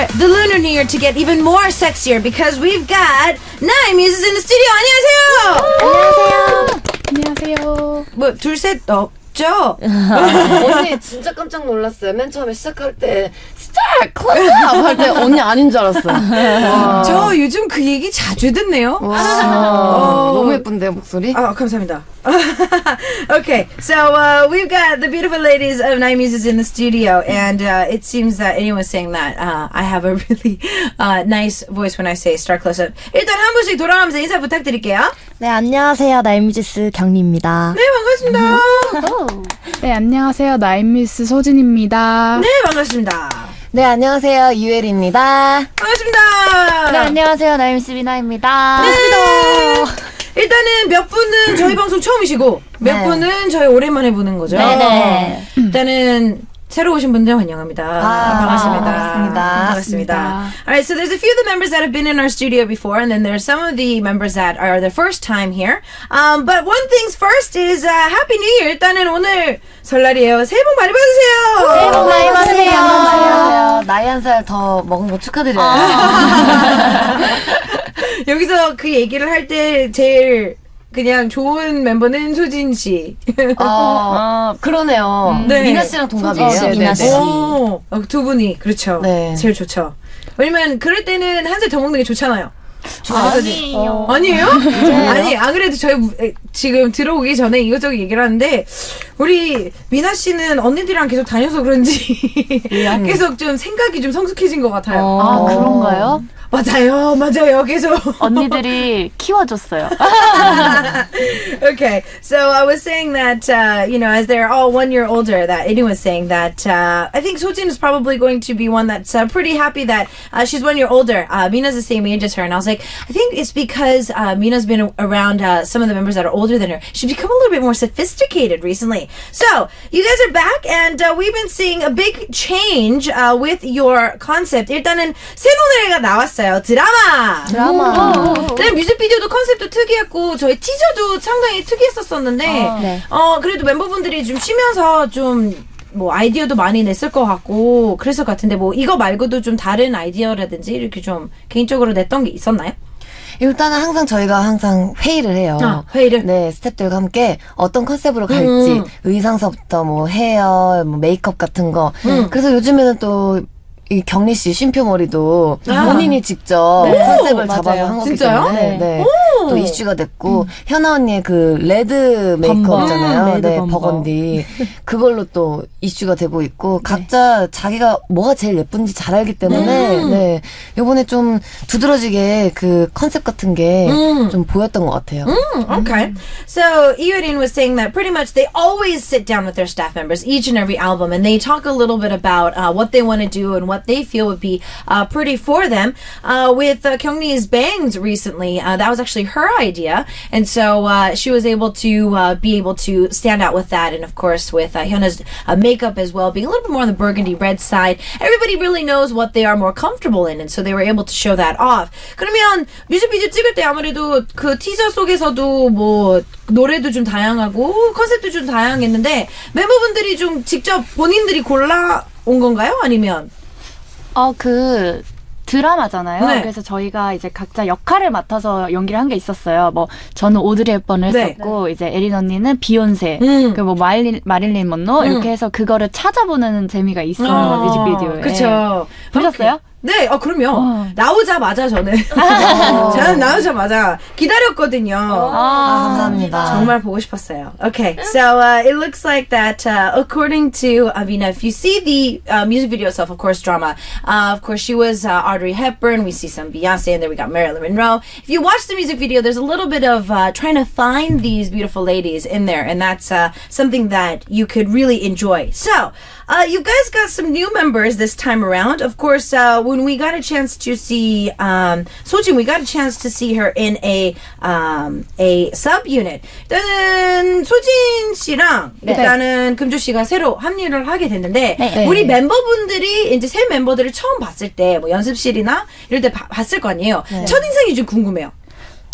the Lunar New Year to get even more sexier because we've got 나인뮤지스 in the studio. 안녕하세요. 안녕하세요. 뭐 둘 셋 없죠? 언니 진짜 깜짝 놀랐어요. 맨 처음에 시작할 때 스타트 클럽 할 때 언니 아닌 줄 알았어요. 저 요즘 그 얘기 자주 듣네요. 너무 예쁜데요 목소리? 감사합니다. Okay, so we've got the beautiful ladies of 나인뮤지스 in the studio, and it seems that anyone was saying that I have a really nice voice when I say start close up. 일단 한 분씩 돌아가면서 인사 부탁드릴게요. 네, 안녕하세요. 나인뮤지스 경리입니다. 네, 반갑습니다. 네, 안녕하세요. 나인뮤지스 소진입니다. 네, 반갑습니다. 네, 안녕하세요. 유엘입니다. 반갑습니다. 네, 안녕하세요. 나인뮤지스 미나입니다. 반갑습니다. 일단은 몇 분은 저희 방송 처음이시고 몇 분은 저희 오랜만에 보는 거죠. 네네. 일단은 새로 오신 분들 환영합니다. 반갑습니다. 반갑습니다. Alright, so there's a few of the members that have been in our studio before, and then there's some of the members that are the first time here. But one thing's first is Happy New Year. 일단은 오늘 설날이에요. 새해 복 많이 받으세요. 새해 복 많이 받으세요. 안녕하세요. 나이 한 살 더 먹은 거 축하드려요. 여기서 그 얘기를 할 때 제일 그냥 좋은 멤버는 소진 씨. 그러네요. 네. 미나 씨랑 동갑이에요. 미나 씨. 두 분이 그렇죠. 네. 제일 좋죠. 왜냐면 그럴 때는 한 살 더 먹는 게 좋잖아요. 아니에요. 아니에요? 아니, 안 그래도 저희 지금 들어오기 전에 이것저것 얘기를 하는데 우리 미나 씨는 언니들이랑 계속 다녀서 그런지 계속 좀 생각이 좀 성숙해진 것 같아요. 아, 그런가요? 맞아요. 계속. 언니들이 키워줬어요. Okay, so I was saying that, as they're all 1 year older, that Eddie was saying that I think Sojin is probably going to be one that's pretty happy that she's 1 year older. Mina's the same age as her, and I was like, I think it's because Mina's been around some of the members that are older than her. She's become a little bit more sophisticated recently. So, you guys are back, and we've been seeing a big change with your concept. 일단은 새 노래가 나왔어요. 드라마. 네, 뮤직비디오도 컨셉도 특이했고 저희 티저도 상당히 특이했었었는데 그래도 멤버분들이 좀 쉬면서 좀 뭐 아이디어도 많이 냈을 것 같고 그랬을 것 같은데 뭐 이거 말고도 좀 다른 아이디어라든지 이렇게 좀 개인적으로 냈던 게 있었나요? 일단은 항상 저희가 항상 회의를 해요. 회의를? 네, 스태프들과 함께 어떤 컨셉으로 갈지 의상서부터 뭐 헤어, 뭐 메이크업 같은 거. 그래서 요즘에는 또 이 경리 씨 쉼표 머리도 본인이 직접 컨셉을 잡아서 한 거기 때문에 네. 또 이슈가 됐고 현아 언니의 그 레드 메이크업 있잖아요. 네, 버건디 그걸로 또 이슈가 되고 있고 각자 자기가 뭐가 제일 예쁜지 잘 알기 때문에 네, 요번에 좀 두드러지게 그 컨셉 같은 게 좀 보였던 것 같아요. Okay. So Iurin was saying that pretty much they always sit down with their staff members each and every album and they talk a little bit about what they want to do and what they feel would be pretty for them. With Kyungni's bangs recently, that was actually her idea, and so she was able to be able to stand out with that, and of course with Hyuna's makeup as well, being a little bit more on the burgundy red side. Everybody really knows what they are more comfortable in, and so they were able to show that off. 그러면 뮤직비디오 찍을 때 아무래도 그 티저 속에서도 뭐 노래도 좀 다양하고 컨셉도 좀 다양했는데 멤버분들이 좀 직접 본인들이 골라 온 건가요? 아니면 그 드라마잖아요. 네. 그래서 저희가 이제 각자 역할을 맡아서 연기를 한 게 있었어요. 뭐 저는 오드리 헵번을 했었고 이제 에린 언니는 비욘세, 그리고 뭐 마릴린 먼로 이렇게 해서 그거를 찾아보는 재미가 있어요. 뮤직비디오에. 그렇죠. 보셨어요? 네, 그럼요. 나오자마자 저는 나오자마자 기다렸거든요. 감사합니다. 정말 보고 싶었어요. Okay, so it looks like that according to Avina, if you see the music video itself, of course, drama, of course, she was Audrey Hepburn. We see some Beyonce, and then we got Marilyn Monroe. If you watch the music video, there's a little bit of trying to find these beautiful ladies in there, and that's something that you could really enjoy. So, you guys got some new members this time around. Of course, when we got a chance to see Sojin, we got a chance to see her in a subunit. 일단은 소진 씨랑 일단은 금조 씨가 새로 합류를 하게 됐는데 우리 멤버분들이 이제 새 멤버들을 처음 봤을 때 뭐 연습실이나 이럴 때 봤을 거 아니에요. 첫 인상이 좀 궁금해요.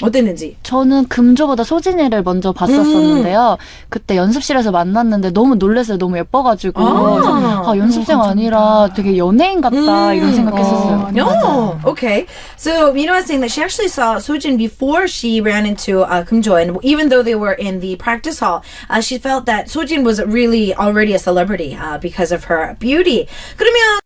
어땠는지. 저는 금조보다 소진이를 먼저 봤었었는데요. 그때 연습실에서 만났는데 너무 놀랐어요. 너무 예뻐가지고. 그래서 연습생 아니라 되게 연예인 같다 이런 생각했었어요. No. Okay. So Mina was saying that she actually saw Sojin before she ran into Kumjo, and even though they were in the practice hall, she felt that Sojin was really already a celebrity because of her beauty. 그러면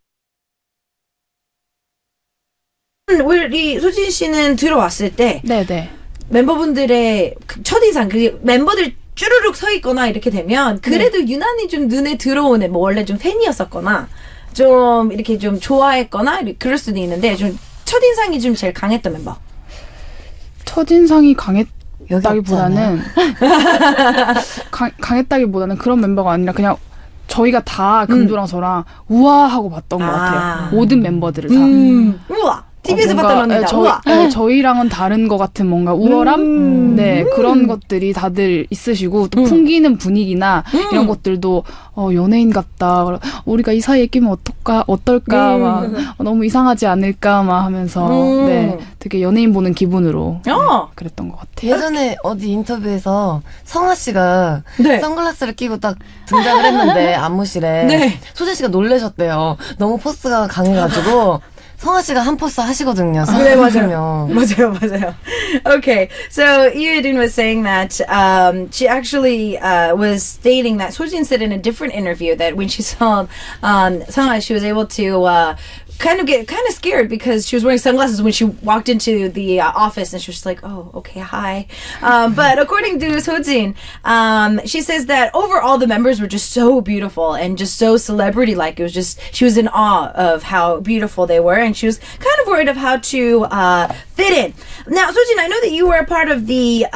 우리 소진 씨는 들어왔을 때 네네. 멤버분들의 첫인상, 그 멤버들 쭈루룩 서 있거나 이렇게 되면 그래도 유난히 좀 눈에 들어오는, 뭐 원래 좀 팬이었었거나 좀 이렇게 좀 좋아했거나 그럴 수도 있는데 좀 첫인상이 좀 제일 강했던 멤버. 첫인상이 강했다기보다는 강했다기보다는 그런 멤버가 아니라 그냥 저희가 다 금조랑 저랑 우와 하고 봤던 것 같아요. 모든 멤버들을 다. 우와. TV에서 봤던 언니다. 우와. 저희랑은 다른 것 같은 뭔가 우월함? 네, 그런 것들이 다들 있으시고, 또 풍기는 분위기나 이런 것들도, 연예인 같다. 우리가 이 사이에 끼면 어떨까, 막, 너무 이상하지 않을까, 막 하면서, 네, 되게 연예인 보는 기분으로 그랬던 것 같아요. 예전에 어디 인터뷰에서 성아 씨가 네. 선글라스를 끼고 딱 등장을 했는데, 안무실에. 네. 소진 씨가 놀라셨대요. 너무 포스가 강해가지고. 성아 씨가 한 포스 하시거든요. 네, 맞아요. 맞아요. Okay, so Yerin was saying that she actually was stating that Sojin said in a different interview that when she saw Sangha, she was able to kind of scared because she was wearing sunglasses when she walked into the office, and she was just like, oh, okay, hi. But according to Sojin, she says that overall the members were just so beautiful and just so celebrity-like. It was just, she was in awe of how beautiful they were, and she was kind of worried of how to fit in. Now, Sojin, I know that you were a part of the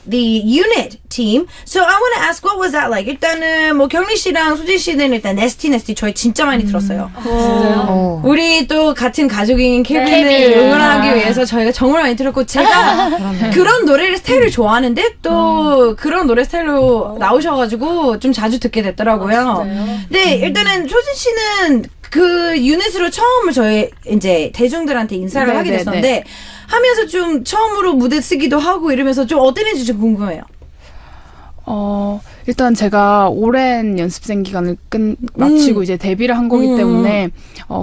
unit team, so I want to ask, what was that like? 일단은 뭐 경리 씨랑 소진 씨는 일단 네스티 저희 진짜 많이 들었어요. 진짜요? 우리 또 같은 가족인 케빈을 응원하기 위해서 저희가 정말 많이 들었고, 제가 그런 노래 스타일을 좋아하는데 또 그런 노래 스타일로 나오셔가지고 좀 자주 듣게 됐더라고요. 네, 일단은 소진 씨는 그 유닛으로 처음으로 저희 이제 대중들한테 인사를 하게 됐었는데 하면서 좀 처음으로 무대 쓰기도 하고 이러면서 좀 어땠는지 좀 궁금해요. 일단 제가 오랜 연습생 기간을 마치고 이제 데뷔를 한 거기 때문에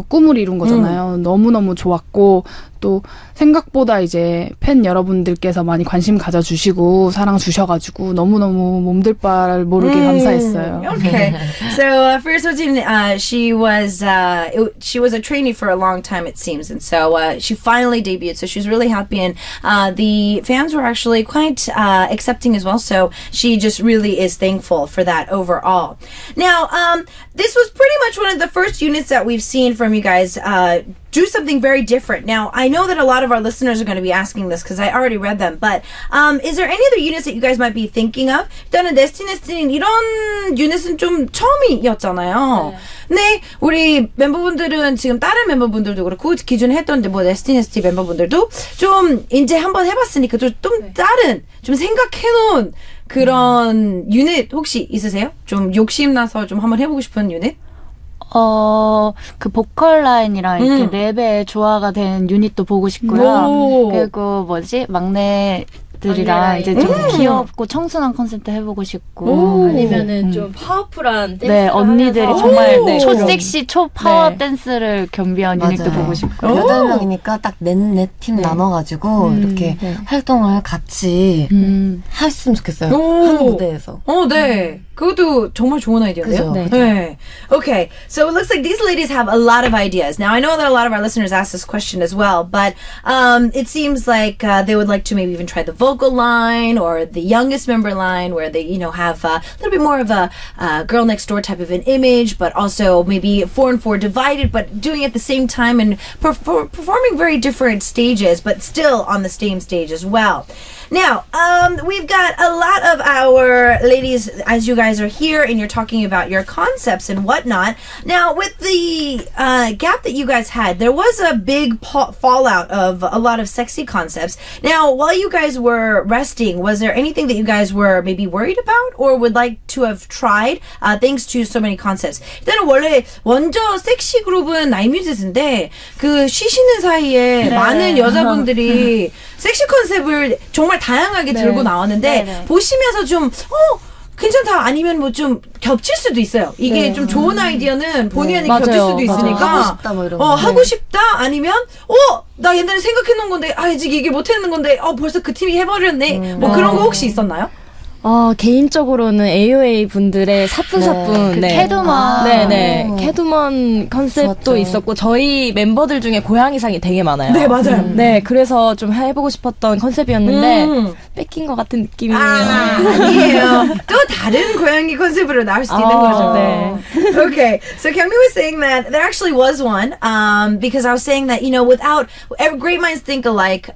꿈을 이룬 거잖아요. 너무너무 좋았고, 또 생각보다 이제 팬 여러분들께서 많이 관심 가져주시고 사랑 주셔가지고 너무너무 몸둘 바를 모르게 감사했어요. Okay. So for Sojin, she was a trainee for a long time, it seems, and so she finally debuted. So she's really happy, and the fans were actually quite accepting as well. So she just really is thankful for that overall. Now, this was pretty much one of the first units that we've seen from you guys do something very different. Now, I know that a lot of our listeners are going to be asking this because I already read them, but is there any other units that you guys might be thinking of? 일단은 네스티네스티는 이런 유닛은 좀 처음이었잖아요. 네, 우리 멤버분들은 지금 다른 멤버분들도 그렇고 기존에 했던 뭐 네스티네스티 멤버분들도 좀 이제 한번 해봤으니까 좀 다른, 좀 생각해놓은 그런 유닛 혹시 있으세요? 좀 욕심나서 좀 한번 해보고 싶은 유닛? 그 보컬 라인이랑 이렇게 랩의 조화가 된 유닛도 보고 싶고요. 그리고 막내들이랑 이제 좀 귀엽고 청순한 컨셉도 해보고 싶고. 아니면은 좀 파워풀한 댄스. 네, 언니들이 정말 초섹시, 초파워 댄스를 겸비한 유닛도 보고 싶고. 8명이니까 딱 넷 팀 나눠가지고 이렇게 활동을 같이 했으면 좋겠어요. 한 무대에서. 네. 그것도 정말 좋은 아이디어인데요? 네. Okay, so it looks like these ladies have a lot of ideas. Now, I know that a lot of our listeners asked this question as well, but it seems like they would like to maybe even try the vocal line or the youngest member line where they, have a little bit more of a girl next door type of an image, but also maybe 4 and 4 divided, but doing it at the same time and performing very different stages, but still on the same stage as well. Now, we've got a lot of our ladies, as you guys are here and you're talking about your concepts and whatnot. Now, with the gap that you guys had, there was a big fallout of a lot of sexy concepts. Now, while you guys were resting, was there anything that you guys were maybe worried about or would like to have tried thanks to so many concepts? 일단은 원래 먼저 섹시 그룹은 나인뮤지스인데 그 쉬시는 사이에 많은 여자분들이 섹시 컨셉을 정말 다양하게 들고 나왔는데 보시면서 좀 괜찮다 아니면 뭐 좀 겹칠 수도 있어요. 이게 좀 좋은 아이디어는 본의 아니게 겹칠 수도 있으니까 하고 싶다 뭐 이런 하고 싶다 아니면 나 옛날에 생각해놓은 건데 아직 이게 못했는 건데 벌써 그 팀이 해버렸네. 뭐 그런 거 혹시 있었나요? 개인적으로는 AOA 분들의 사뿐사뿐 캐두먼 네네 캐두먼 컨셉도 좋았죠. 있었고 저희 멤버들 중에 고양이상이 되게 많아요. 네 맞아요. 네 그래서 좀 해보고 싶었던 컨셉이었는데 뺏긴 것 같은 느낌이에요. 아니에요. 또 다른 고양이 컨셉으로 나올 수도 있는 거죠. 네. Okay, so Kyungmi was saying that there actually was one, because I was saying that, without, great minds think alike,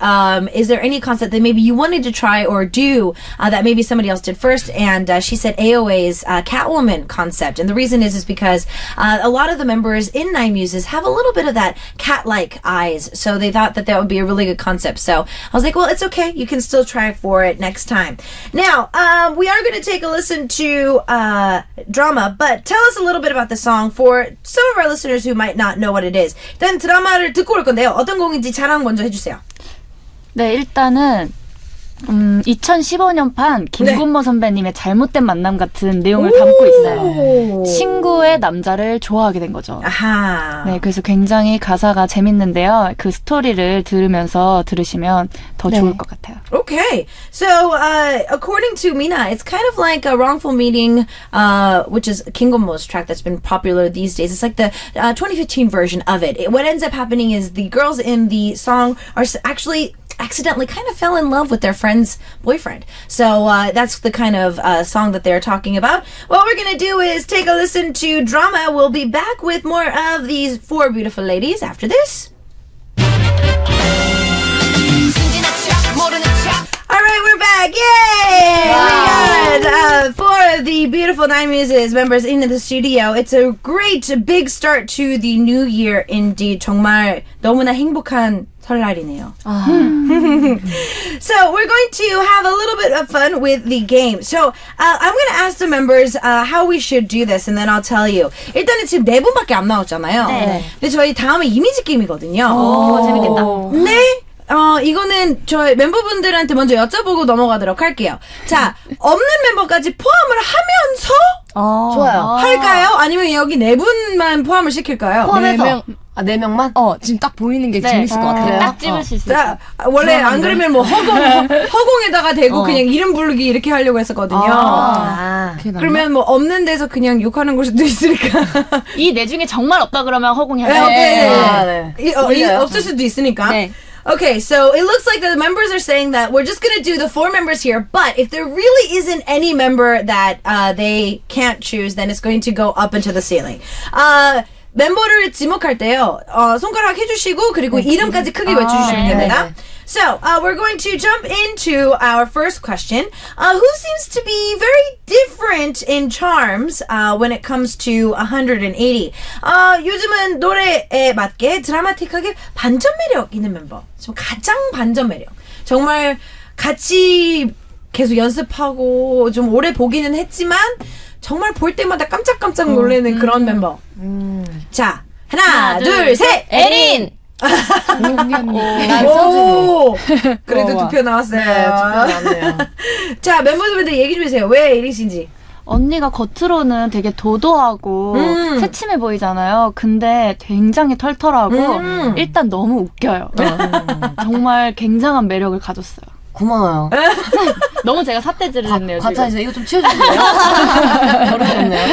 is there any concept that maybe you wanted to try or do that maybe somebody else did first? And she said AOA's Catwoman concept. And the reason is because a lot of the members in Nainmusi's have a little bit of that cat-like eyes. So they thought that would be a really good concept. So I was like, well, it's okay. You can still try for it next time. Now, we are going to take a listen to Drama, but tell us a little bit about the song for some of our listeners who might not know what it is. 일단 드라마를 듣고 올 건데요. 어떤 곡인지 자랑 먼저 해주세요. 네, 일단은 2015년판 김건모 선배님의 잘못된 만남 같은 내용을 담고 있어요. 친구의 남자를 좋아하게 된 거죠. 아하. 네, 그래서 굉장히 가사가 재밌는데요. 그 스토리를 들으시면 더 좋을 것 같아요. Okay, so according to Mina, it's kind of like a wrongful meeting, which is King Mo's track that's been popular these days. It's like the 2015 version of it. What ends up happening is the girls in the song are actually accidentally kind of fell in love with their friend's boyfriend. So that's the kind of song that they're talking about. What we're going to do is take a listen to Drama. We'll be back with more of these four beautiful ladies after this. All right, we're back. Yay! We got four of the beautiful Nainmusi's members in the studio. It's a great big start to the new year indeed. 정말 너무나 행복한 설날이네요. So we're going to have a little bit of fun with the game. So I'm going to ask the members how we should do this, and then I'll tell you. 일단은 지금 네 분밖에 안 나왔잖아요. 네. 근데 저희 다음에 이미지 게임이거든요. 재밌겠다. 네. 이거는 저희 멤버분들한테 먼저 여쭤보고 넘어가도록 할게요. 자, 없는 멤버까지 포함을 하면서 좋아요. 할까요? 아니면 여기 네 분만 포함을 시킬까요? 포함해서 네 명만? 지금 딱 보이는 게 재밌을 것 같아요. 딱 집을 수 있어요. 자, 원래 안 그러면 뭐 허공에다가 대고 그냥 이름 부르기 이렇게 하려고 했었거든요. 그러면 뭐 없는 데서 그냥 욕하는 걸 수도 있으니까. 이 네 중에 정말 없다 그러면 허공해요. 없을 수도 있으니까. 네. Okay, so it looks like the members are saying that we're just going to do the four members here, but if there really isn't any member that they can't choose, then it's going to go up into the ceiling. 멤버를 지목할 때요, 손가락 해주시고, 그리고 이름까지 크게 외쳐주시면 됩니다. So, we're going to jump into our first question. Who seems to be very different in charms when it comes to 180? 요즘은 노래에 맞게 드라마틱하게 반전 매력 있는 멤버. 가장 반전 매력. 정말 같이 계속 연습하고 좀 오래 보기는 했지만 정말 볼 때마다 깜짝깜짝 놀라는 그런 멤버. 자, 하나, 둘, 셋! 에린! 오, 그래도 두 표 나왔어요. 네, 2표 나왔네요. 자, 멤버들한테 얘기 좀 해주세요. 왜 에릭씨인지. 언니가 겉으로는 되게 도도하고 새침해 보이잖아요. 근데 굉장히 털털하고 일단 너무 웃겨요. 정말 굉장한 매력을 가졌어요. 고마워요. 너무 제가 삿대질을 했네요. 과찬이죠. 이거 좀 치워주세요. 어렵네요.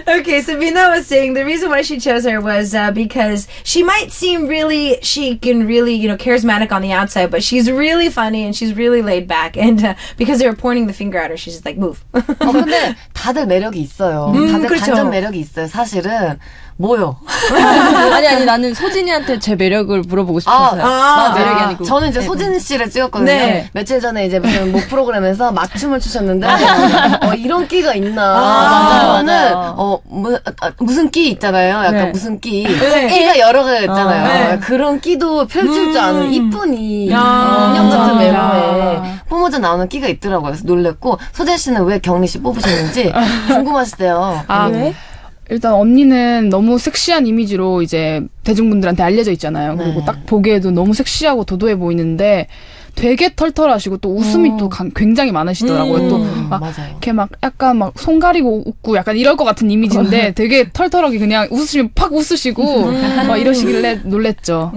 Okay, so Mina was saying the reason why she chose her was because she might seem really chic and really, charismatic on the outside, but she's really funny and she's really laid back. And because they were pointing the finger at her, she's just like, move. 근데 다들 매력이 있어요. 다들 그렇죠. 반전 매력이 있어요. 사실은 뭐요? 아니 나는 소진이한테 제 매력을 물어보고 싶었어요. 맞아. 매력이 아니고. 저는 이제 소진 씨를 찍었거든요. 네. 며칠 전에 이제 무슨 모 프로그램에서 맞춤을 추셨는데 이런 끼가 있나? 맞아요. 무슨 끼 있잖아요. 약간 네. 무슨 끼. 끼가 여러 가지가 있잖아요. 네. 그런 끼도 펼칠 줄 아는 이쁜 인형 같은 외모에 뿜어져 나오는 끼가 있더라고요. 그래서 놀랬고 소진 씨는 왜 경리 씨 뽑으셨는지 궁금하시대요. 왜? 일단 언니는 너무 섹시한 이미지로 이제 대중분들한테 알려져 있잖아요. 그리고 딱 보기에도 너무 섹시하고 도도해 보이는데 되게 털털하시고 또 웃음이 또 굉장히 많으시더라고요. 또 막 이렇게 막 약간 막 손 가리고 웃고 약간 이럴 것 같은 이미지인데 되게 털털하게 그냥 웃으시면 팍 웃으시고 막 이러시길래 놀랬죠.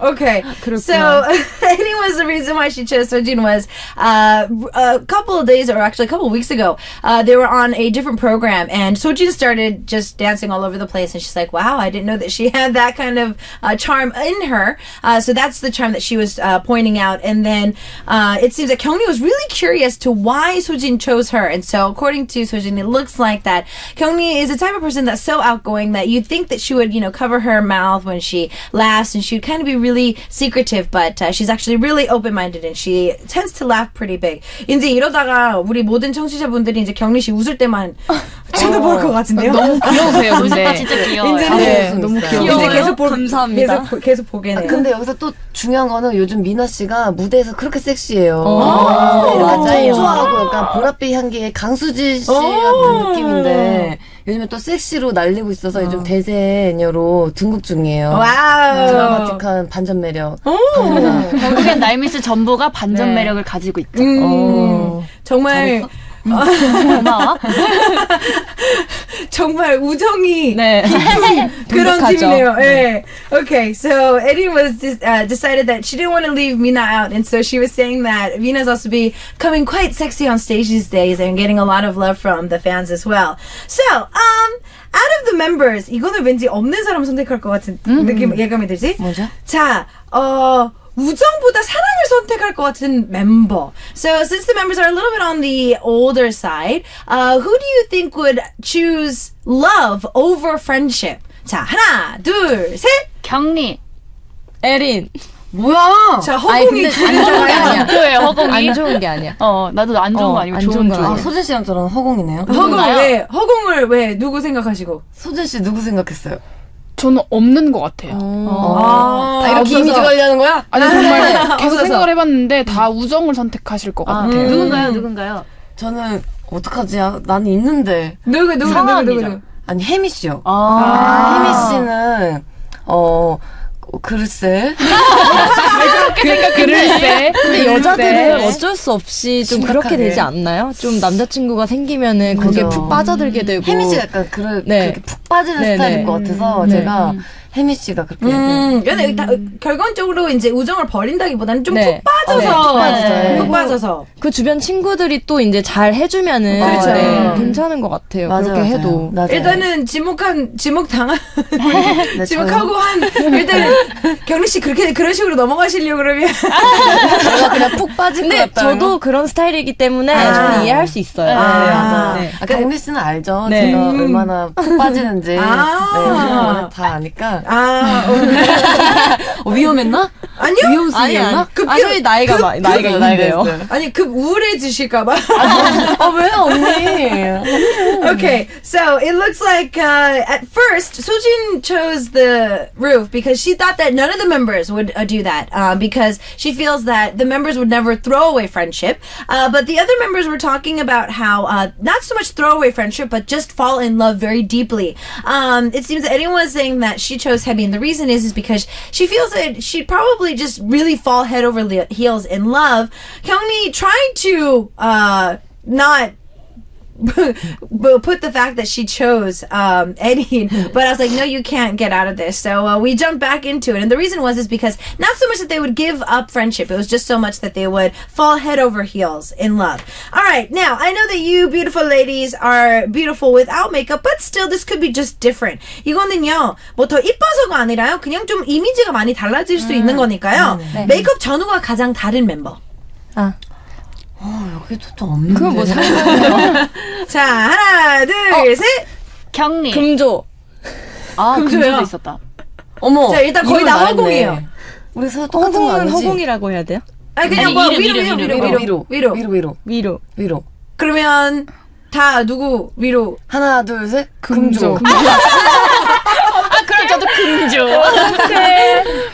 Okay. So I think was the reason why she chose Sojin was a couple of days, or actually a couple of weeks ago, they were on a different program and Sojin started just dancing all over the place and she's like, wow, I didn't know that she had that kind of charm in her. So that's the charm that she was pointing out. And then it seems that Kyungni was really curious to why Sojin chose her. And so according to Sojin, it looks like that Kyungni is the type of person that's so outgoing that you'd think that she would, cover her mouth when she laughs and she'd kind of be really secretive, but she's actually really open-minded and she tends to laugh pretty big. 이제 이러다가 우리 모든 청취자분들이 이제 경리 씨 웃을 때만 쳐다볼 것 같은데요? 너무 귀여우세요, 근데. 진짜 귀여워요. 네, 너무 귀여워요. 이제 계속 감사합니다. 계속 보게네요. 근데 여기서 또 중요한 거는 요즘 미나 씨가 무대에서 그렇게 섹시해요. 맞아요. 청초하고 약간 보랏빛 향기의 강수지 씨 같은 느낌인데 요즘에 또 섹시로 날리고 있어서 요즘 대세녀로 등극 중이에요. 와우. 드라마틱한 반전 매력. 결국엔 나인뮤지스 전부가 반전 매력을 가지고 있죠. 정말 고마워. 정말 우정이 네. 그런 분석하죠. 팀이네요. 네. Okay, so Eddie was decided that she didn't want to leave Mina out, and so she was saying that Mina's also becoming quite sexy on stage these days and getting a lot of love from the fans as well. So, out of the members, 이거는 왠지 없는 사람 선택할 것 같은 느낌 예감이 들지? 뭐죠? 자, 우정보다 사랑을 선택할 것 같은 멤버. So since the members are a little bit on the older side, who do you think would choose love over friendship? 자, 하나, 둘, 셋. 경리. 에린. 뭐야? 자, 아니, 허공이 근데 안 좋은 게 아니야. 뭐예요, 허공이? 안 좋은 게 아니야. 나도 안 좋은 거 아니고 안 좋은 좋은 거 거. 아, 소진 씨랑 저랑 허공이네요. 허공을 왜 누구 생각하시고? 소진 씨 누구 생각했어요? 저는 없는 것 같아요. 이렇게 이미지 관리하는 거야? 아니 정말 계속 없어서. 생각을 해봤는데 다 우정을 선택하실 것 같아요. 누군가요? 저는 어떡하지? 나는 있는데. 누구? 아니 혜미 씨요. 아. 혜미 씨는 글쎄. 글쎄. 근데 여자들은 어쩔 수 없이 좀 심각하게. 그렇게 되지 않나요? 좀 남자친구가 생기면은 거기에 맞아. 푹 빠져들게 되고. 혜미 씨가 약간 그렇게 푹 빠지는 네, 스타일일 네. 것 같아서 네. 제가 혜미 씨가 그렇게. 근데 결과적으로 이제 우정을 버린다기보다는 좀 네. 푹 빠져서. 네. 푹 빠져서. 그 주변 친구들이 또 이제 잘 해주면은 그렇죠. 네, 괜찮은 것 같아요. 맞아요, 그렇게 맞아요. 해도. 맞아요. 일단은 지목당한 네, 지목하고 일단 경리 씨 그런 식으로 넘어가시려고 그러면 제가 그냥 푹 빠질 것 근데 같다. 저도 그런 스타일이기 때문에 저는 이해할 수 있어요. 맞아. 네. 경리 씨는 알죠. 네. 제가 얼마나 푹 빠지는지. 아. 네, 다 아니까. 위험했나? 아니요. 위험수였나? 저희 나이가 있는데요. 아니 우울해지실까봐. 왜요, 언니? Okay, so it looks like at first Sojin chose the roof because she thought that none of the members would do that because she feels that the members would never throw away friendship. But the other members were talking about how not so much throw away friendship, but just fall in love very deeply. It seems that anyone was saying that she chose Hebi, and the reason is because she feels that she'd probably just really fall head over heels in love. Kyungni tried to not put the fact that she chose Eddie, but I was like, no, you can't get out of this. So we jumped back into it, and the reason is because not so much that they would give up friendship, it was just so much that they would fall head over heels in love. All right, now I know that you beautiful ladies are beautiful without makeup, but still this could be just different. 이거는요, 뭐 더 이뻐서가 아니라요, 그냥 좀 이미지가 많이 달라질 수 있는 거니까요. 메이크업 전후가 가장 다른 멤버. 여기도 또 없는데. 그건 뭐 상관없어요. 자, 하나, 둘, 셋. 경리. 금조. 금조요? 금조도 있었다. 어머. 자, 일단 거의 다 허공이에요. 우리 서로 똑같은 거 아니지? 허공이라고 해야 돼요? 아니 그냥 아니, 뭐 위로. 그러면 다 누구 위로? 하나, 둘, 셋. 금조. 그럼 저도 금조.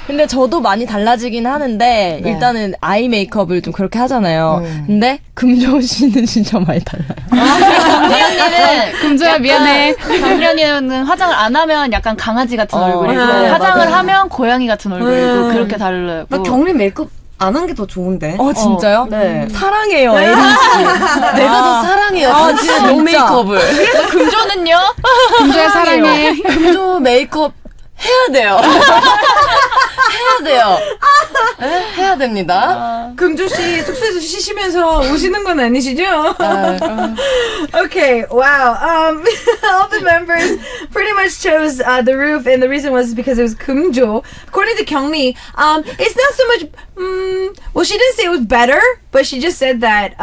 근데 저도 많이 달라지긴 하는데 일단은 아이 메이크업을 좀 그렇게 하잖아요. 근데 금조 씨는 진짜 많이 달라요. 경리 언니는 금주야 미안해. 경련이는 화장을 안 하면 약간 강아지 같은 얼굴이고 화장을 맞아요. 하면 고양이 같은 얼굴이고 그렇게 달라요. 나 경리 메이크업 안 한 게 더 좋은데. 진짜요? 네. 사랑해요, 에린 씨. 내가 더 사랑해요. 진짜 노 메이크업을. 그래서 금조는요? 금주야 사랑해. 금조 메이크업 해야 돼요. 해야 돼요. 네? 해야 됩니다. 금조 씨 숙소에서 쉬시면서 오시는 건 아니시죠? Okay, wow. All the members pretty much chose the roof, and the reason was because it was Kumjo. According to Kyungmi, it's not so much. Well, she didn't say it was better, but she just said that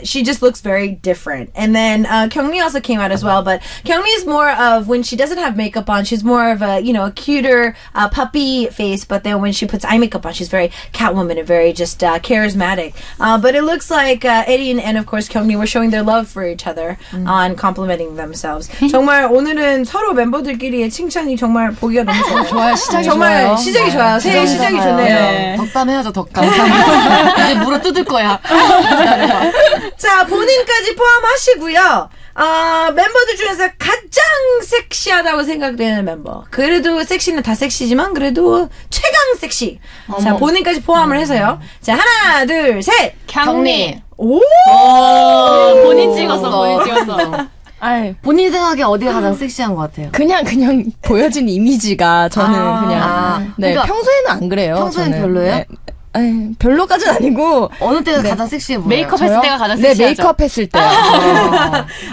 she just looks very different. And then Kyungmi also came out as well, but Kyungmi is more of when she doesn't have makeup on, she's more of a a cuter puppy face. But then when she puts eye makeup on, she's very Catwoman and very just charismatic. But it looks like Erin and of course Kyungmi were showing their love for each other on complimenting themselves. 정말 오늘은 서로 멤버들끼리의 칭찬이 정말 보기가 너무 좋아요. 좋아요. 시작이 정말 좋아요. 시작이 좋아요. 새해 시작이 좋네요. 네. 덕담해야죠, 덕담. 이제 물어 뜯을 거야. 자, 본인까지 포함하시고요. 멤버들 중에서 가장 섹시하다고 생각되는 멤버. 그래도 섹시는 다 섹시지만 그래도 최강 섹시. 자, 본인까지 포함을 해서요. 자, 하나, 둘, 셋. 경리. 오! 본인 찍었어. 아이, 본인 생각에 어디가 가장 섹시한 것 같아요? 그냥 보여진 이미지가 저는 그냥 네, 그러니까 평소에는 안 그래요. 평소엔 저는. 별로예요? 네. 아니, 별로까지는 아니고 어느 때가 가장 섹시해 보여요? 메이크업 했을 때가 가장 네, 섹시하죠. 메이크업 했을 때.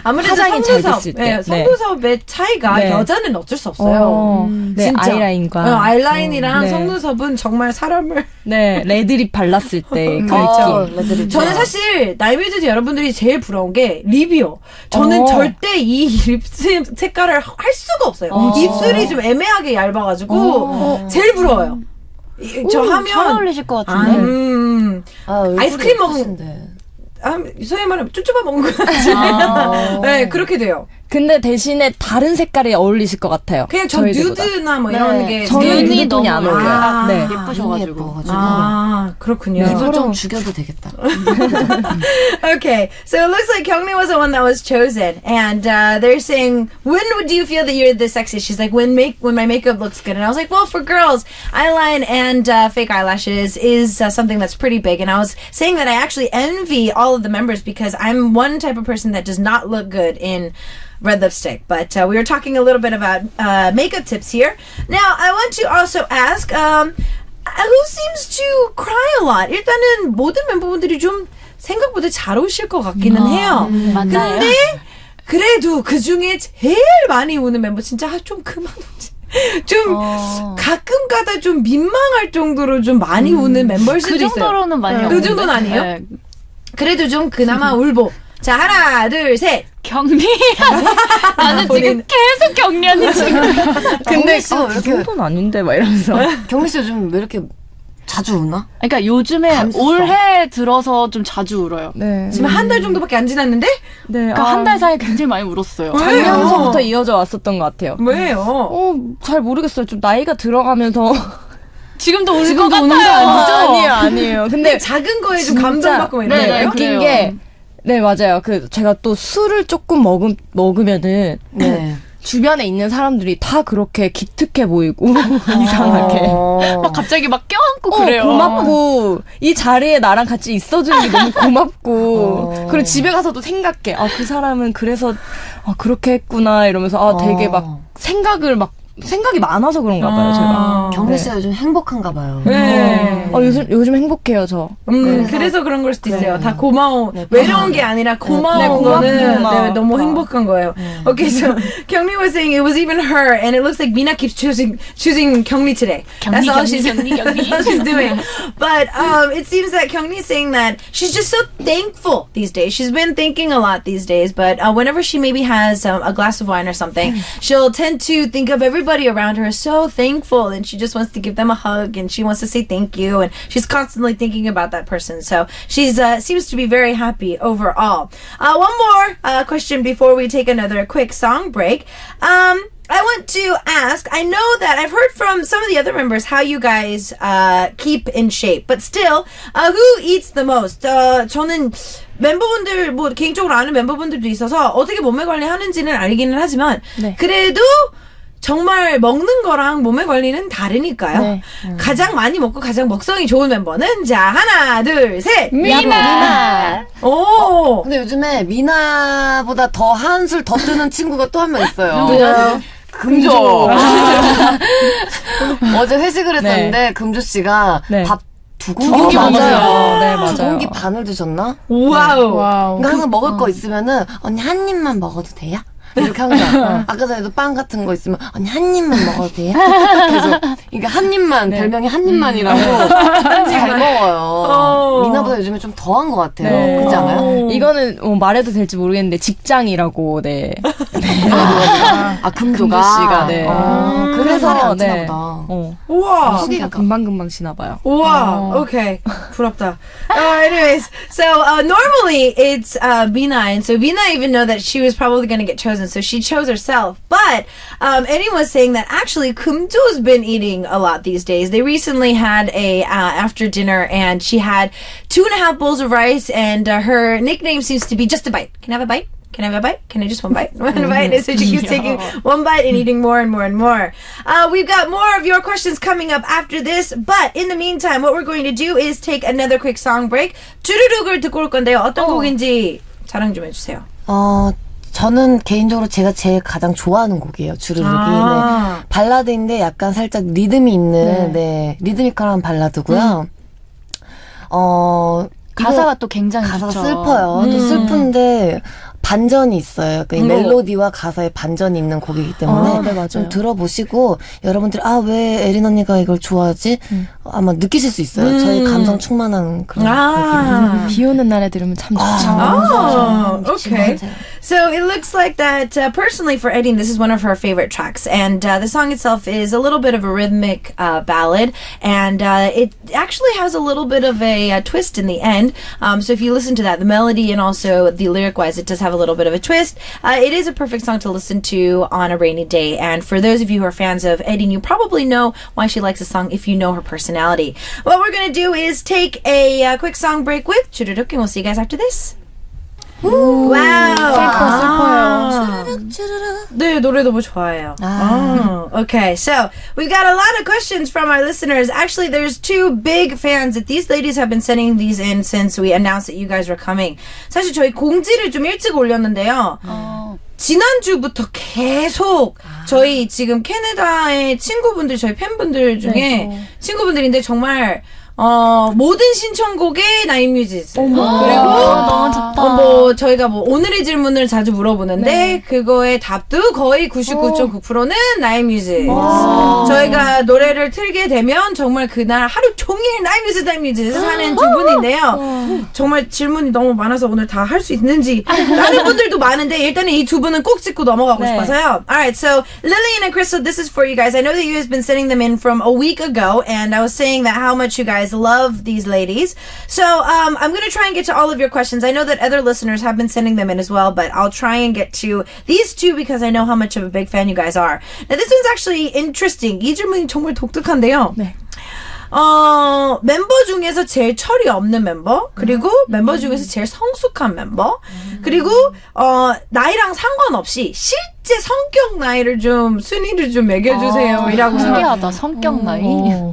아무래도 화장이 잘 성도섭, 됐을 때. 네, 네. 성도섭의 차이가 네. 여자는 어쩔 수 없어요. 네, 진짜. 아이라인과 아이라인이랑 네. 속눈썹은 정말 사람을 네, 레드립 발랐을 때 그 느낌. 저는 사실 나인뮤지스 여러분들이 제일 부러운 게 립이요. 저는 절대 이 립 색깔을 할 수가 없어요. 입술이 좀 애매하게 얇아가지고 제일 부러워요. 저 하면 잘 어울리실 것 같은데. 아이스크림 먹은 소위 말하면 쭈쭈바 먹은 거 같지. 네, 그렇게 돼요. 근데 대신에 다른 색깔이 어울리실 것 같아요. 그냥 저 저희들보다. 누드나 뭐 이런 게 저는 눈이 누드톤이 안 너무 어울려요. 네. 예쁘셔가지고. 그렇군요. 입을 좀 죽여도 되겠다. Okay, so it looks like Kyungmi was the one that was chosen, and they're saying, when do you feel that you're the sexiest? She's like, when my makeup looks good, and I was like, well, for girls, eyeline and fake eyelashes is something that's pretty big, and I was saying that I actually envy all of the members because I'm one type of person that does not look good in red lipstick. But we were talking a little bit about makeup tips here. Now, I want to also ask, who seems to cry a lot? 일단은 모든 멤버분들이 좀 생각보다 잘 오실 것 같기는 해요. 맞아요. 근데 그래도 그 중에 제일 많이 우는 멤버 진짜 좀 그만 오지. 좀 가끔 가다 좀 민망할 정도로 좀 많이 우는 멤버일 수도 그 있어요. 정도로는 많이 그 없는데. 정도는 아니에요? 네. 그래도 좀 그나마 울보. 자, 하나, 둘, 셋. 경리. 나는 본인. 지금 계속 경련이 지금. 근데 그 정도는 아닌데 막 이러면서. 경리 씨 요즘 왜 이렇게 자주 우나? 그러니까 요즘에 감수성. 올해 들어서 좀 자주 울어요. 네. 지금 한 달 정도밖에 안 지났는데? 네. 그러니까 한 달 사이에 굉장히 많이 울었어요. 작년서부터 이어져 왔었던 것 같아요. 왜요? 잘 모르겠어요. 좀 나이가 들어가면서. 지금도 울 것 지금도 같아요. 우는 거 아니죠? 아니에요. 근데 작은 거에 좀 진짜- 감동받고 있는 네, 거예요? 웃긴 그래요. 게, 네, 맞아요. 제가 또 술을 조금 먹으면은, 네. 주변에 있는 사람들이 다 그렇게 기특해 보이고, 이상하게. 막 갑자기 막 껴안고 그래요. 고맙고, 이 자리에 나랑 같이 있어주는 게 너무 고맙고, 그리고 집에 가서도 생각해. 그 사람은 그래서, 그렇게 했구나, 이러면서, 되게 막, 생각이 많아서 그런가 봐요, 제가. 경리 씨가 요즘 행복한가 봐요. 네. 요즘 행복해요, 저. 그래서 그런 걸 수도 있어요. 다 고마워. 외로운 게 아니라 고마운 네, 거는 고맙구나. 네, 너무 행복한 거예요. Okay, so Kyungmi was saying it was even her, and it looks like Mina keeps choosing Kyungmi today. That's all she's doing. But it seems that Kyungmi is saying that she's just so thankful these days. She's been thinking a lot these days, but whenever she maybe has a glass of wine or something, she'll tend to think of everybody around her is so thankful, and she just wants to give them a hug, and she wants to say thank you, and she's constantly thinking about that person. So she's seems to be very happy overall. One more question before we take another quick song break. I want to ask, I know that I've heard from some of the other members how you guys keep in shape, but still, who eats the most? 저는 멤버분들 뭐 개인적으로 아는 멤버분들도 있어서 어떻게 몸매 관리하는지는 알기는 하지만 네. 그래도 정말 먹는 거랑 몸매 관리는 다르니까요. 네. 가장 많이 먹고 가장 먹성이 좋은 멤버는 자 하나 둘 셋. 미나. 오. 근데 요즘에 미나보다 더 한술 더 뜨는 친구가 또 한 명 있어요. 누구요? 금조. 어제 회식을 했었는데 금조 씨가 네. 밥 두 두 공기 공기 먹었어요. 네, 맞아요. 두 공기 반을 드셨나? 와우. 와우. 그러니까 항상 먹을 거 있으면은 언니 한 입만 먹어도 돼요? 이렇게 항상. 아까 전에도 빵 같은 거 있으면 언니 한 입만 먹어도 돼요? 그래서 이게 한 입만 별명이 한 입만이라고 잘 먹어요. 미나보다 요즘에 좀 더한 것 같아요. 네. 그렇지 않아요? 이거는 말해도 될지 모르겠는데 직장이라고 네. 금조가 금조 씨가 네. 그래서 살이 안 찌나 네. 보다. 우와. 소개가 금방금방 지나 봐요. Wow. Okay. 부럽다. Anyways, so normally it's Bina, and so Bina even know that she was probably going to get chosen, so she chose herself. But Eddie was saying that actually Kumjo's been eating a lot these days. They recently had a after dinner, and she had 2.5 bowls of rice, and her nickname seems to be just a bite. Can I have a bite? Can I have a bite? Can I just one bite? One bite. And so she keeps taking one bite and eating more and more and more. We've got more of your questions coming up after this, but in the meantime, what we're going to do is take another quick song break. 주르륵을 듣고 올 건데요. 어떤 곡인지 자랑 좀 해주세요. 저는 개인적으로 제가 제일 가장 좋아하는 곡이에요. 주르륵이. 네. 발라드인데 약간 살짝 리듬이 있는 리드미컬한 발라드고요. 가사가 또 굉장히 가사가 좋죠. 슬퍼요. 또 슬픈데 반전이 있어요. 그러니까 이 멜로디와 가사에 반전이 있는 곡이기 때문에 네, 맞아요. 좀 들어보시고 여러분들이 왜 에린 언니가 이걸 좋아하지? 아마 느끼실 수 있어요. 저희 감성 충만한 그런 곡이에요. 비 오는 날에 들으면 참 좋죠. Oh, okay. So it looks like that personally for Eddie, this is one of her favorite tracks. And the song itself is a little bit of a rhythmic ballad. And it actually has a little bit of a twist in the end. So if you listen to that, the melody and also the lyric-wise, it does have a little bit of a twist. It is a perfect song to listen to on a rainy day. And for those of you who are fans of Eddie, you probably know why she likes the song if you know her personality. What we're going to do is take a quick song break with 주르륵, and we'll see you guys after this. Wow. 네, 노래 너무 좋아해요. Okay, so we've got a lot of questions from our listeners. Actually, there's two big fans that these ladies have been sending these in since we announced that you guys were coming. 사실 저희 공지를 좀 일찍 올렸는데요. 지난주부터 계속 저희 지금 캐나다의 친구분들, 저희 팬분들 중에 친구분들인데 정말 모든 신청곡에 나인뮤지스. 그리고 너무 좋다. 저희가 오늘의 질문을 자주 물어보는데 그거의 답도 거의 99.9%는 나인뮤지스. 저희가 노래를 틀게 되면 정말 그날 하루 종일 나인뮤지스 하는 두 분인데요. 정말 질문이 너무 많아서 오늘 다 할 수 있는지 다른 분들도 많은데 일단은 이 두 분은 꼭 짚고 넘어가고 싶어서요. Alright, so Lillian and Crystal, this is for you guys. I know that you guys been sending them in from a week ago, and I was saying that how much you guys love these ladies. So I'm going to try and get to all of your questions. I know that other listeners have been sending them in as well, but I'll try and get to these two because I know how much of a big fan you guys are. Now this one's actually interesting. 이 질문이 정말 독특한데요. 네. 멤버 중에서 제일 철이 없는 멤버, 그리고 멤버 중에서 제일 성숙한 멤버, 그리고 나이랑 상관없이 실제 성격 나이를 좀 순위를 좀 매겨주세요. 이라고. 신기하다. 성격 나이.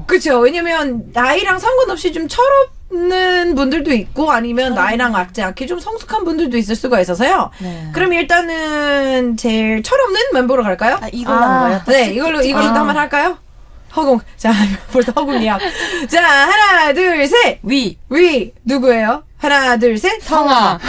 그렇죠. 왜냐면 나이랑 상관없이 좀 철없는 분들도 있고 아니면 나이랑 맞지 않게 좀 성숙한 분들도 있을 수가 있어서요. 그럼 일단은 제일 철없는 멤버로 갈까요? 이걸로 한 거예요? 네, 이걸로 한번 할까요? 허공. 자, 벌써 허공이야. 자, 하나, 둘, 셋. 위. 누구예요? 하나, 둘, 셋. 성아.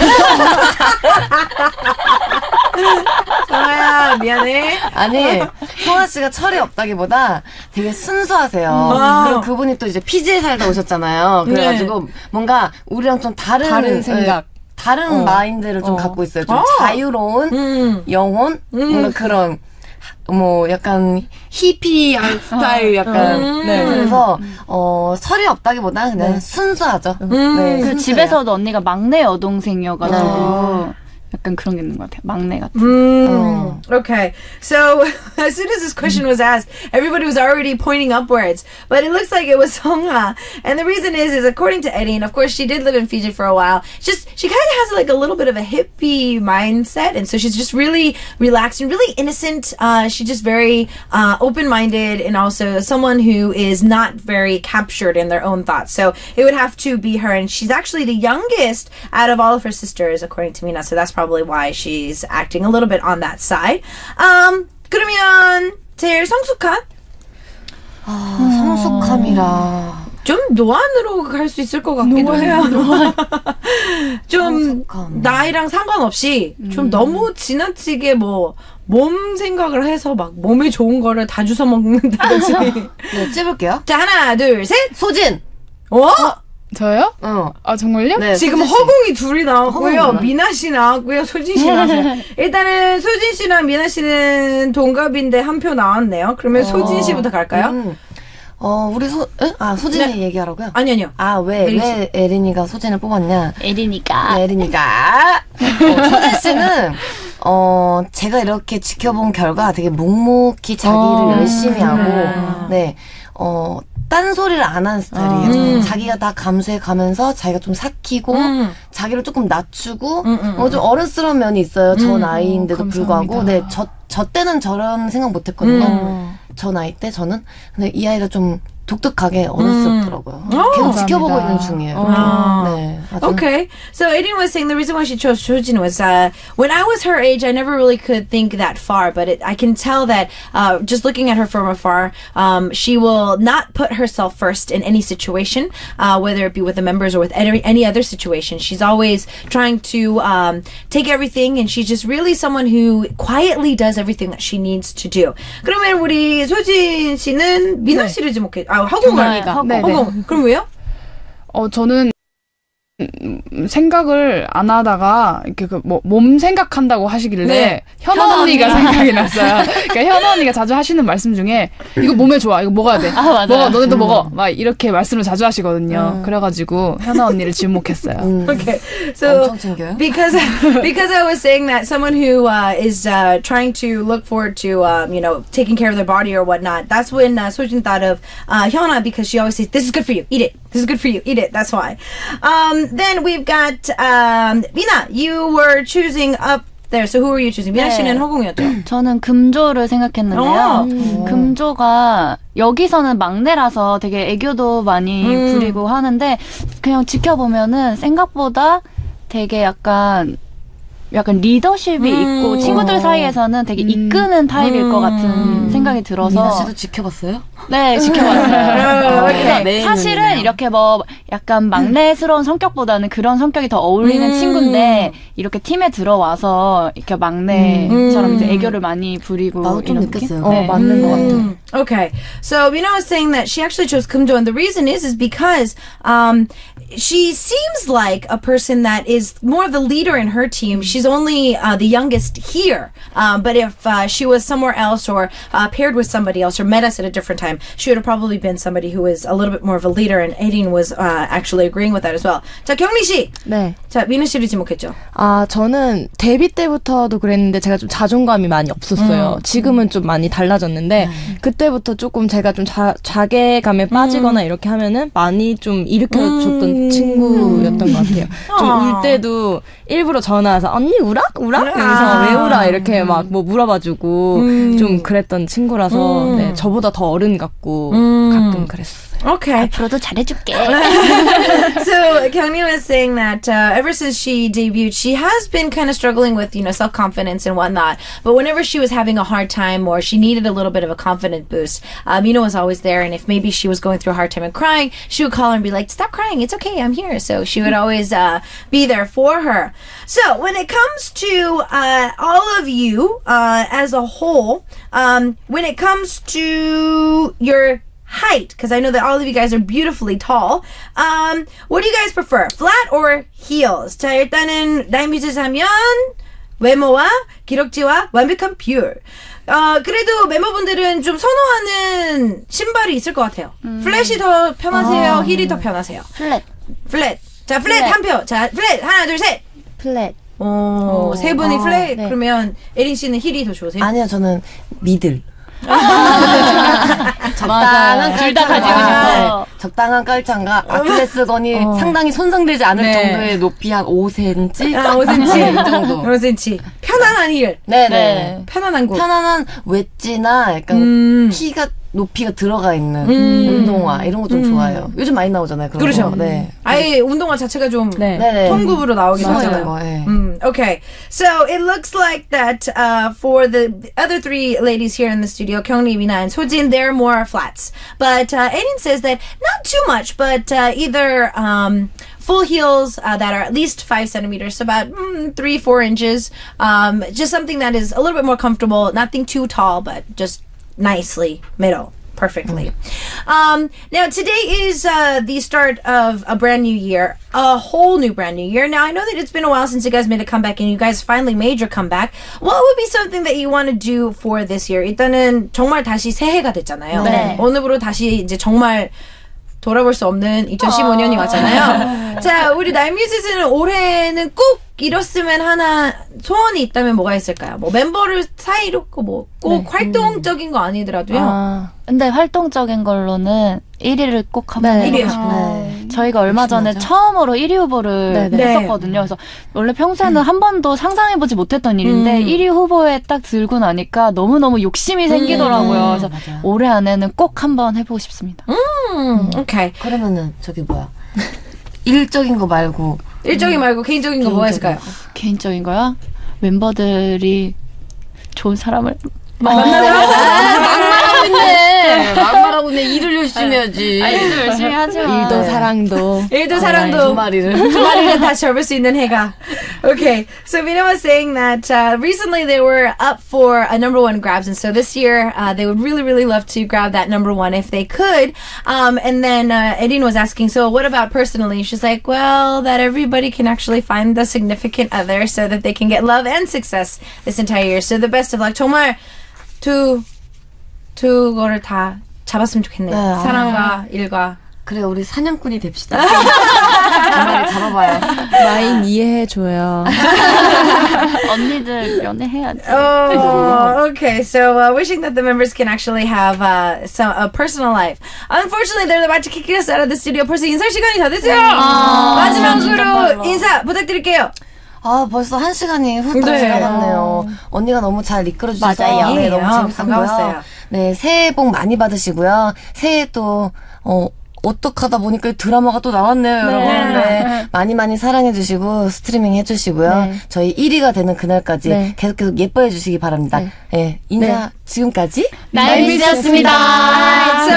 성아야, 미안해. 아니, 성아 씨가 철이 없다기보다 되게 순수하세요. 그리고 그분이 또 이제 피지에 살다 오셨잖아요. 그래가지고 뭔가 우리랑 좀 다른 생각. 다른 마인드를 좀 갖고 있어요. 좀 자유로운 영혼? 뭔가 그런. 약간 히피 스타일 약간. 그래서 설이 없다기보다는 그냥 순수하죠. 그 집에서도 언니가 막내 여동생이어가지고 약간 그런 게 있는 것 같아요. 막내 같은. Okay. So as soon as this question was asked, everybody was already pointing upwards, but it looks like it was Songha. And the reason is according to Eddie, and of course she did live in Fiji for a while. Just she kind of has like a little bit of a hippie mindset, and so she's just really relaxed and really innocent. She's just very open-minded, and also someone who is not very captured in their own thoughts. So it would have to be her, and she's actually the youngest out of all of her sisters, according to Mina. So that's probably why she's acting a little bit on that side. 그러면 제일 성숙한? 성숙함이라. 좀 노안으로 갈 수 있을 것 같기도 해요. 좀 성숙함. 나이랑 상관없이 좀 너무 지나치게 뭐 몸 생각을 해서 막 몸에 좋은 거를 다 주워 먹는다든지. 네, 찝을게요. 자, 하나, 둘, 셋. 소진. 저요? 아 정말요? 네, 지금 소진 씨. 허공이 둘이 나왔고요. 허공이 미나 씨 나왔고요. 소진 씨 나왔어요. 일단은 소진 씨랑 미나 씨는 동갑인데 한 표 나왔네요. 그러면 소진 씨부터 갈까요? 우리 소진이 얘기하라고요? 아니요. 왜 에린이가 소진을 뽑았냐? 에리니까. 에린이가. 소진 씨는, 제가 이렇게 지켜본 결과 되게 묵묵히 자기를 열심히 하고, 네, 딴소리를 안 하는 스타일이에요. 자기가 다 감수해 가면서 자기가 좀 삭히고 자기를 조금 낮추고 좀 어른스러운 면이 있어요. 저 나이인데도 불구하고. 네, 저 때는 저런 생각 못 했거든요. 저 나이 때 저는. 근데 이 아이가 좀 독특하게 어른스럽더라고요. 계속 지켜보고 있는 중이에요. 네, Okay. So Aiden was saying the reason why she chose Chojin was when I was her age, I never really could think that far, but I can tell that just looking at her from afar, she will not put herself first in any situation, whether it be with the members or with any other situation. She's always trying to take everything, and she's just really someone who quietly does everything that she needs to do. 그러면 우리 소진 씨는 미나 씨를 지목해. 허공을. 허공. 그럼 왜요? 저는 생각을 안 하다가 이렇게 몸 생각한다고 하시길래 현아 언니가 생각이 났어요. 그러니까 현아 언니가 자주 하시는 말씀 중에 이거 몸에 좋아, 이거 먹어야 돼. 맞아요. 먹어, 너네도 먹어. 막 이렇게 말씀을 자주 하시거든요. 그래가지고 현아 언니를 지목했어요. Okay, so 엄청 챙겨요. because I was saying that someone who is trying to look forward to taking care of their body or whatnot. That's when Sojin thought of Hyuna, because she always says, "This is good for you. Eat it. This is good for you. Eat it." That's why. Then we've got Mina. You were choosing up there. So who were you choosing? 미나 씨는 허공이었죠. 저는 금조를 생각했는데요. 금조가 여기서는 막내라서 되게 애교도 많이 부리고 하는데 그냥 지켜보면은 생각보다 되게 약간 리더십이 있고 친구들 사이에서는 되게 이끄는 타입일 것 같은 생각이 들어서. 미나 씨도 지켜봤어요? 네, 지켜봤어요. 네. 사실은 이렇게 약간 막내스러운 성격보다는 그런 성격이 더 어울리는 친구인데 이렇게 팀에 들어와서 이렇게 막내처럼 이제 애교를 많이 부리고 나도 좀 이런 느꼈어요. 네. 맞는 것 같아요. Okay, so Mina was saying that she actually chose Kumjo, and the reason is because she seems like a person that is more of the leader in her team. She's only the youngest here, but if she was somewhere else or paired with somebody else or met us at a different time, she would have probably been somebody who was a little bit more of a leader, and Aiden was actually agreeing with that as well. 자, 경리 씨. 네. 자, 미나 씨를 지목했죠. 저는 데뷔 때부터도 그랬는데 제가 좀 자존감이 많이 없었어요. 지금은 좀 많이 달라졌는데 그때부터 조금 제가 좀 자괴감에 빠지거나 이렇게 하면은 많이 좀 일으켜줬던 친구였던 것 같아요. 좀 울 때도 일부러 전화해서 언니 울어? 그래서 왜 울어? 이렇게 막 뭐 물어봐주고 좀 그랬던 친구라서 네, 저보다 더 어른 같고 가끔 그랬어요. Okay. 앞으로도 잘해줄게. So Kyungni was saying that ever since she debuted, she has been kind of struggling with, self-confidence and whatnot. But whenever she was having a hard time or she needed a little bit of a confident boost, Mina was always there. And if maybe she was going through a hard time and crying, she would call her and be like, "Stop crying. It's okay. I'm here." So she would always be there for her. So when it comes to all of you as a whole, when it comes to your height, because I know that all of you guys are beautifully tall. What do you guys prefer? Flat or heels? 자, 일단은 나인뮤지스 하면 외모와 기럭지와 완벽한 뷰. 그래도 멤버분들은 좀 선호하는 신발이 있을 것 같아요. 플랫이 더 편하세요? 힐이 더 편하세요? 플랫. 플랫. 자, 플랫 한 표. 자, 플랫. 하나, 둘, 셋. 플랫. 세 분이 플레이 네. 그러면 에린 씨는 힐이 더 좋으세요? 아니요, 저는 미들. 맞아요. 둘 다 가지고 싶어요. 적당한 깔창과 아킬레스건이 상당히 손상되지 않을 네. 정도의 높이 한 5cm? 아, 5cm. 이 정도. 5cm. 편안한 힐. 네네. 편안한 곳. 편안한 웨지나 약간 키가 높이가 들어가 있는 운동화 이런 거 좀 좋아해요. 요즘 많이 나오잖아요. 그런 그렇죠. 거. 네. 아예 운동화 자체가 좀 네네. 통굽으로 나오긴 숨어있는 하잖아요. 거. 예. Okay, so it looks like that for the other three ladies here in the studio, Kyungri, Mina, and Sojin, they're more flats. But Erin says that not too much, but either full heels that are at least 5 centimeters, so about 3-4 inches. Just something that is a little bit more comfortable, nothing too tall, but just nicely middle. Perfectly. Now, today is the start of a brand new year, a whole new brand new year. Now, I know that it's been a while since you guys made a comeback and you guys finally made your comeback. What would be something that you want to do for this year? 일단은 정말 다시 새해가 됐잖아요. 네. 오늘부로 다시 이제 정말 돌아볼 수 없는 2015년이 왔잖아요. 자, 우리 나인뮤지스는 올해는 꼭 이뤘으면 하나 소원이 있다면 뭐가 있을까요? 뭐 멤버를 사이로 뭐 꼭 활동적인 거 아니더라도요. 근데 활동적인 걸로는 1위를 꼭 한번 네. 해보고 1위요. 싶어요. 저희가 얼마 전에 처음으로 1위 후보를 했었거든요. 그래서 원래 평소에는 한 번도 상상해보지 못했던 일인데 1위 후보에 딱 들고 나니까 너무너무 욕심이 생기더라고요. 그래서 맞아요. 올해 안에는 꼭 한번 해보고 싶습니다. 오케이. 그러면은 저기 뭐야. 일적인 거 말고 일적인 말고 개인적인 거 뭐가 있을까요? 개인적인 거야? 멤버들이 좋은 사람을 막말하고 있네. 막말하고 있네. 일을 열심히 해야지. 일도 열심히 하지만 일도 사랑도. 일도 사랑도 두 마리를. 두 마리를 다 접을 수 있는 해가. Okay, so Mina was saying that recently they were up for a #1 grabs, and so this year they would really, really love to grab that #1 if they could. And then Erin was asking, so what about personally? She's like, well, that everybody can actually find the significant other so that they can get love and success this entire year. So the best of luck. 정말 두 거를 다 잡았으면 좋겠네요. 네, 사랑과 일과. 그래, 우리 사냥꾼이 됩시다. 두 마리 잡아봐요. 마인 이해해줘요. 언니들 연애해야지. Oh, okay. So, wishing that the members can actually have a personal life. Unfortunately, they're about to kick us out of the studio. 벌써 인사 시간이 다 됐어요. 마지막으로 인사 부탁드릴게요. 아, 벌써 1시간이 훌쩍 네. 지나갔네요. 언니가 너무 잘 이끌어주셔서 맞아요. 네, 너무 아니에요. 재밌었고요. 반가웠어요. 네, 새해 복 많이 받으시고요. 새해 또 어떡하다 보니까 드라마가 또 나왔네요, 여러분. 네. 많이 사랑해주시고 스트리밍 해주시고요. 저희 1위가 되는 그날까지 계속 예뻐해 주시기 바랍니다. 네. 인사 지금까지 나인뮤지스였습니다. So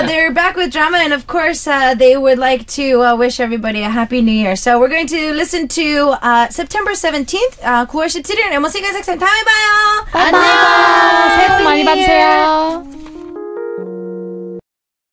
they're back with drama, and of course they would like to wish everybody a happy new year. So we're going to listen to September 17th, 9월 17일, and we'll see you guys next time. 다음에 봐요. 안녕. 새해 복 많이 받으세요.